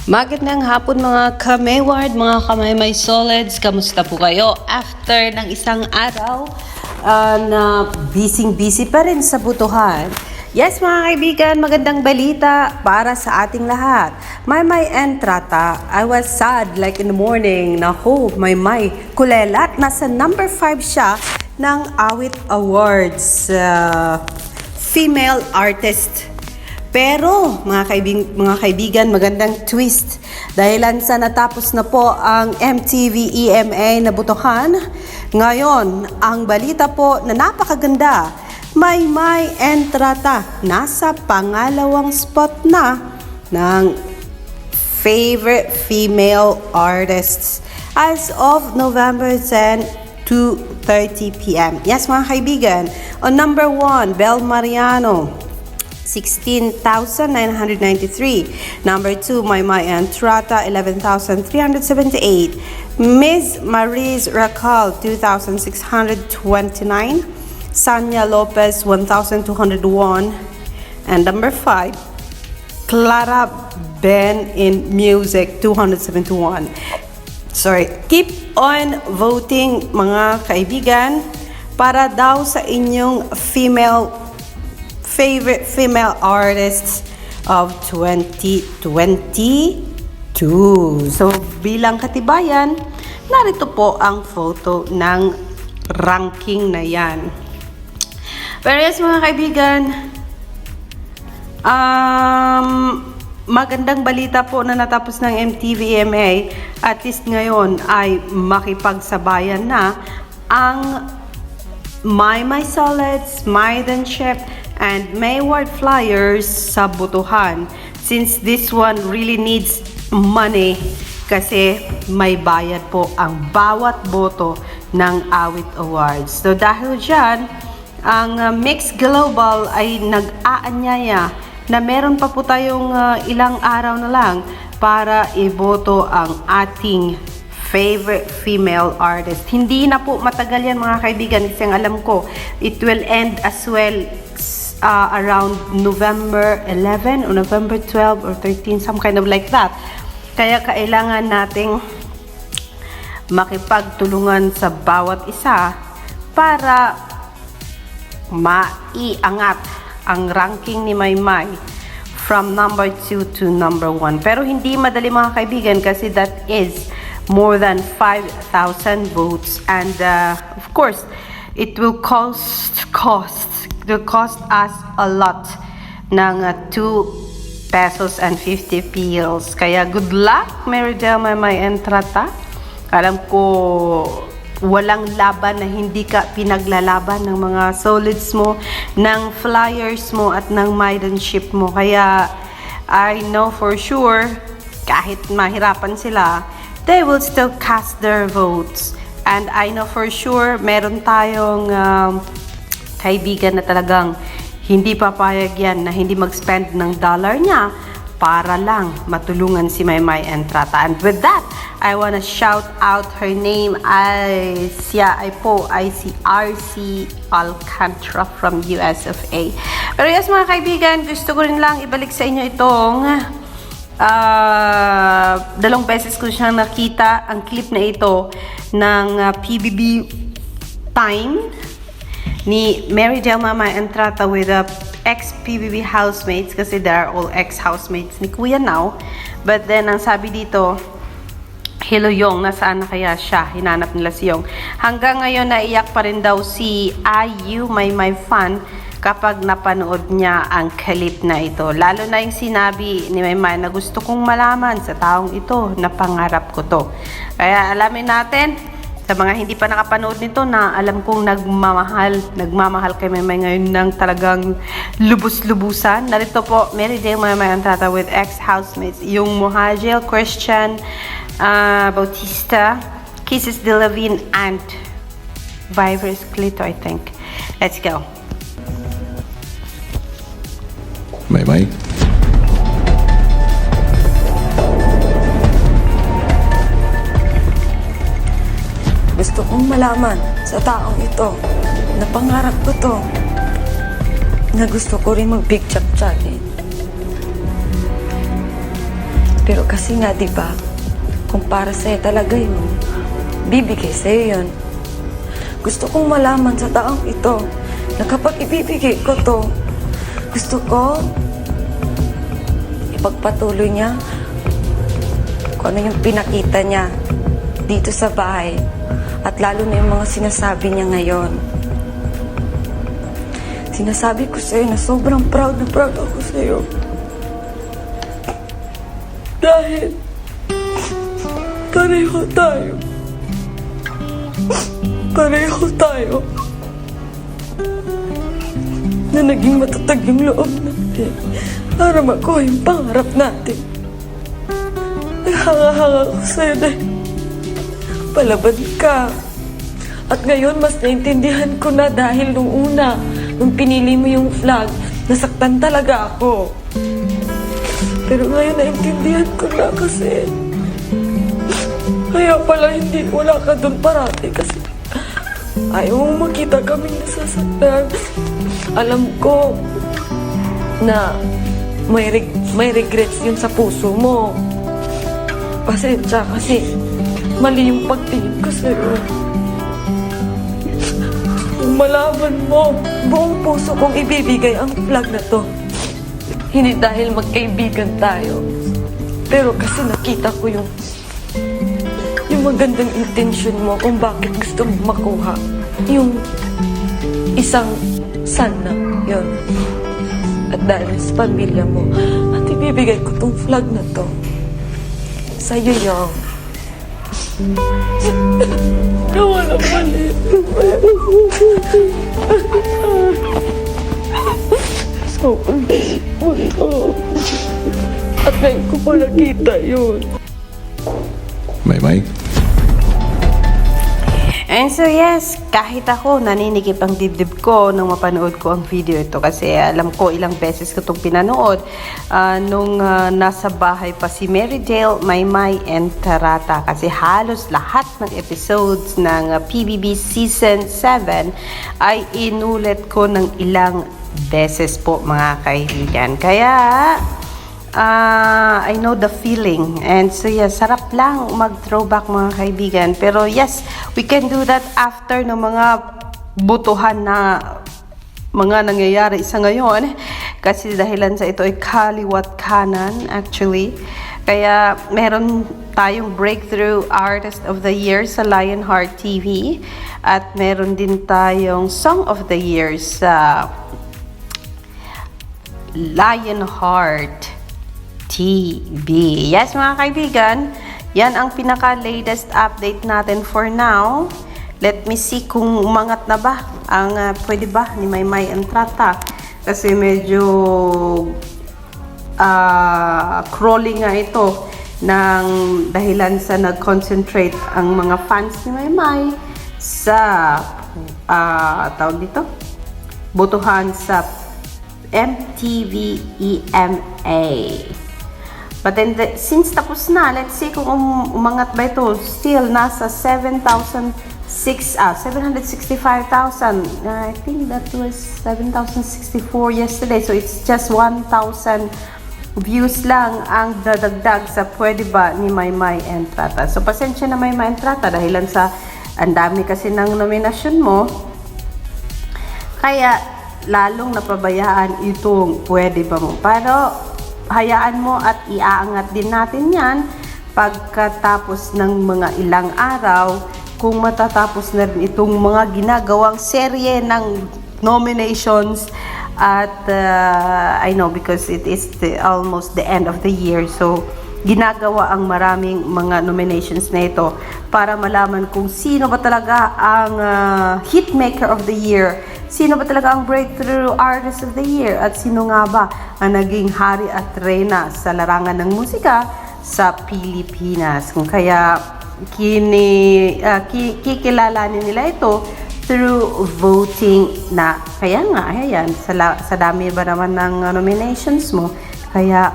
Magandang hapon mga ka-Mayward, mga ka-Maymay Solids. Kamusta po kayo? After ng isang araw na busy pa rin sa butuhan. Yes mga kaibigan, magandang balita para sa ating lahat. Maymay Entrata, I was sad like in the morning. Naku, Maymay Kulelat, nasa number 5 siya ng Awit Awards. Female Artist. Pero, mga kaibigan, magandang twist. Dahilan sa natapos na po ang MTV EMA na butuhan. Ngayon, ang balita po na napakaganda, Maymay Entrata nasa pangalawang spot na ng favorite female artists as of November 10, 2:30 p.m. Yes, mga kaibigan. On number 1, Bel Mariano. 16,993. Number 2, Maymay Entrata, 11,378. Ms. Maris Racal, 2,629. Sanya Lopez, 1,201. And number 5, Clara Ben in Music, 271. Sorry, keep on voting mga kaibigan para daw sa inyong favorite female artists of 2022. So, bilang katibayan, narito po ang photo ng ranking na yan. Pero yes, mga kaibigan, magandang balita po na natapos ng MTV EMA. At least ngayon ay makipagsabayan na ang Maymay Solids, Maidenship, and Mayward Flyers sa butuhan. Since this one really needs money kasi may bayad po ang bawat boto ng Awit Awards. So dahil dyan, ang Mix Global ay nag-aanyaya na meron pa po tayong ilang araw na lang para iboto ang ating favorite female artist. Hindi na po matagal yan mga kaibigan kasi alam ko it will end as well around November 11 or November 12 or 13, some kind of like that. Kaya kailangan nating makipagtulungan sa bawat isa para maiangat ang ranking ni Maymay from number 2 to number 1. Pero hindi madali mga kaibigan kasi that is more than 5,000 votes and of course it will cost us a lot ng 2 pesos and 50 pills. Kaya good luck, Meridel Maymay Entrata. Alam ko walang laban na hindi ka pinaglalaban ng mga solids mo, ng flyers mo at ng maidenship mo. Kaya I know for sure kahit mahirapan sila, they will still cast their votes. And I know for sure meron tayong kaibigan na talagang hindi papayag yan na hindi mag-spend ng dollar niya para lang matulungan si Maymay Entrata. And with that, I wanna shout out her name ay siya ay si RC Alcantara from US of A. Pero yes mga kaibigan, gusto ko rin lang ibalik sa inyo itong dalawang beses ko siyang nakita ang clip na ito ng PBB Time ni Meridel Maymay Entrata with the ex-PBB housemates kasi they are all ex-housemates ni Kuya now. But then, ang sabi dito, hello Yong, nasaan na kaya siya? Hinanap nila si Yong. Hanggang ngayon, naiyak pa rin daw si IU Maymay fan kapag napanood niya ang clip na ito. Lalo na yung sinabi ni Maymay na gusto kong malaman sa taong ito na pangarap ko to. Kaya alamin natin, sa mga hindi pa nakapanood nito na alam kong nagmamahal kay Maymay ngayon ng talagang lubos-lubusan. Narito po, Meridel Maymay Entrata with ex-housemates, yung Mohajel, Christian, Bautista, Kisses Delavine, and Vivers Clito, I think. Let's go. Maymay. Gusto kong malaman sa taong ito na pangarap ko to, na gusto ko rin mag-big chap-chapin. Pero kasi nga, di ba, kung para sa'yo talaga yun, bibigay sa'yo yun. Gusto kong malaman sa taong ito na kapag ibibigay ko to, gusto ko ipagpatuloy niya kung ano yung pinakita niya dito sa bahay at lalo na yung mga sinasabi niya ngayon. Sinasabi ko sa'yo na sobrang proud na proud ako sa'yo. Dahil pareho tayo. Pareho tayo. Na naging matatag yung loob natin para makuha yung pangarap natin. Hanga-hanga ko sa'yo dahil palaban ka. At ngayon, mas naintindihan ko na dahil nung una, nung pinili mo yung flag, nasaktan talaga ako. Pero ngayon, naintindihan ko na kasi kaya pala hindi wala ka doon parati kasi ayaw mong makita kaming nasasaktan. Alam ko na may regrets yun sa puso mo. Pasensya kasi mali yung pagtingin ko sa'yo. Kung malaman mo, buong puso kong ibibigay ang flag na to. Hindi dahil magkaibigan tayo, pero kasi nakita ko yung magandang intensyon mo kung bakit gusto mo makuha yung isang son na yun. At dahil sa pamilya mo, at ibibigay ko tong flag na to sa'yo yung gawa na mali. So, at ngayon ko pa nakita yun. Maymay? And so yes, kahit ako naninikip ang dibdib ko nung mapanood ko ang video ito kasi alam ko ilang beses ko itong pinanood nung nasa bahay pa si Mary Dale, Maymay, and Tarata kasi halos lahat ng episodes ng PBB Season 7 ay inulit ko ng ilang beses po mga kaibigan. Kaya I know the feeling. And so yes, sarap lang mag-throwback mga kaibigan. Pero yes, we can do that after ng mga butuhan na mga nangyayari sa ngayon. Kasi dahilan sa ito ay kaliwat kanan actually. Kaya meron tayong Breakthrough Artist of the Year sa Lionheart TV. At meron din tayong Song of the Year sa Lionheart TV. Yes mga kaibigan, yan ang pinaka-latest update natin for now. Let me see kung umangat na ba ang pwede ba ni Maymay and Tarata kasi medyo crawling nga ito ng dahilan sa nag-concentrate ang mga fans ni Maymay sa tawag dito botohan sa MTV EMA. But then, since tapos na, let's see kung umangat ba ito. Still, nasa 765,000. I think that was 7,064 yesterday. So, it's just 1,000 views lang ang dadagdag sa pwede ba ni Maymay and Tarata. So, pasensya na Maymay and Tarata dahilan sa ang dami kasi ng nominasyon mo. Kaya, lalong napabayaan itong pwede ba mo. Pero, hayaan mo at iaangat din natin yan pagkatapos ng mga ilang araw kung matatapos na rin itong mga ginagawang serye ng nominations at I know because it is almost the end of the year so ginagawa ang maraming mga nominations na ito para malaman kung sino ba talaga ang hitmaker of the year. Sino ba talaga ang Breakthrough Artist of the Year? At sino nga ba ang naging hari at reyna sa larangan ng musika sa Pilipinas? Kung kaya kikilalanin nila ito through voting na. Kaya nga, ayan, sa dami ba naman ng nominations mo, kaya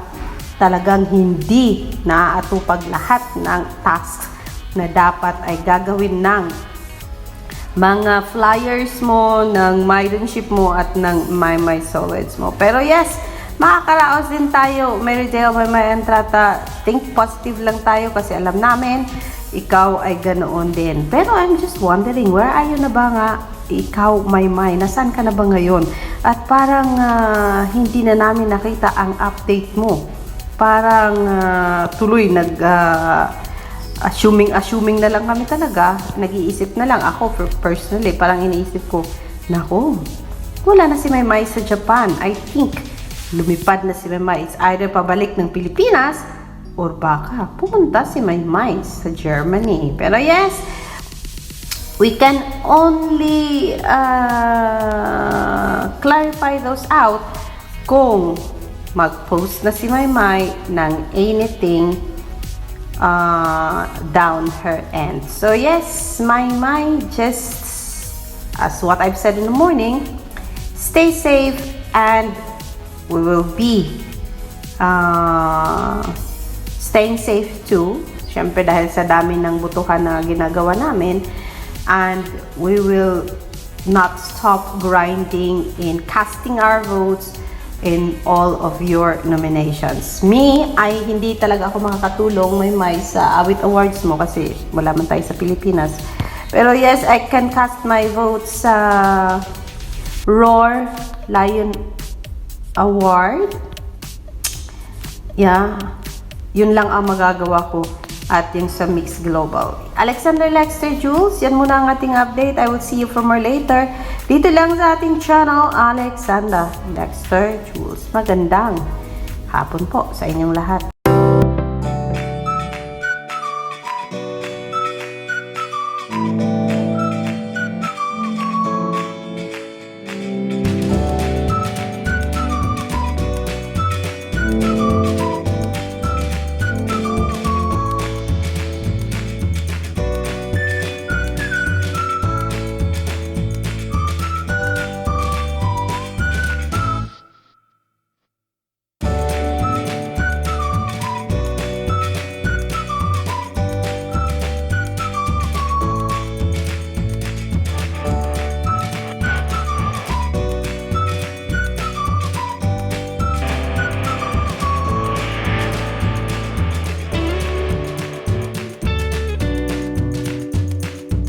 talagang hindi naaatupag lahat ng tasks na dapat ay gagawin ng mga flyers mo, ng Myronship mo at ng My Solids mo. Pero yes, makakaraos din tayo. Meridale, may entrata. Think positive lang tayo kasi alam namin, ikaw ay ganoon din. Pero I'm just wondering, where are you na ba nga? Ikaw, Maymay, nasaan ka na ba ngayon? At parang hindi na namin nakita ang update mo. Parang tuloy assuming na lang kami talaga. Nag-iisip na lang ako personally. Parang iniisip ko, naku, wala na si Maymay sa Japan. I think lumipad na si Maymay. It's either pabalik ng Pilipinas or baka pumunta si Maymay sa Germany. Pero yes, we can only clarify those out kung mag-post na si Maymay ng anything down her end. So yes, Maymay, just as what I've said in the morning, stay safe and we will be staying safe too. Siyempre dahil sa dami ng butuhan na ginagawa namin, and we will not stop grinding in casting our votes in all of your nominations. Me, ay hindi talaga ako makakatulong, Maymay, sa Awit Awards mo kasi wala man tayo sa Pilipinas. Pero yes, I can cast my votes sa Roar Lion Award. Yeah, yun lang ang magagawa ko at yung sa Mix Global. Alexander Lexter Jules, yan muna ang ating update. I will see you from more later. Dito lang sa ating channel, Alexander Lexter Jules. Magandang hapon po sa inyong lahat.